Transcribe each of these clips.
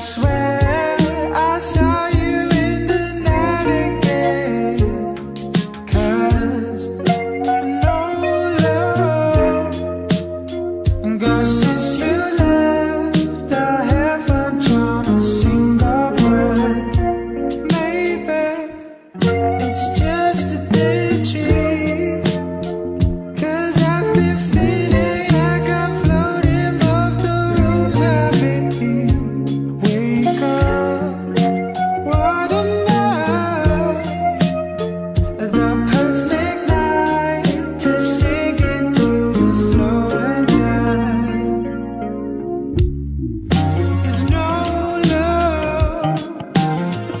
swear I saw you in the night again. 'Cause no love, and girl, since you left, I haven't drawn a single breath. Maybe it's just a daydream, 'cause I've been feeling like I'm floating above the rooms I've been in. Wake up, what a night, the perfect night to sink into the floor and die. There's no love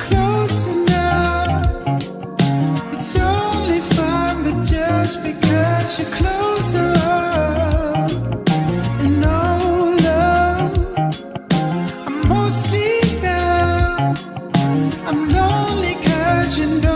close enough. It's only fun, but just because you're closer up. And no love, I'm mostly numb. I'm lonely 'cause you know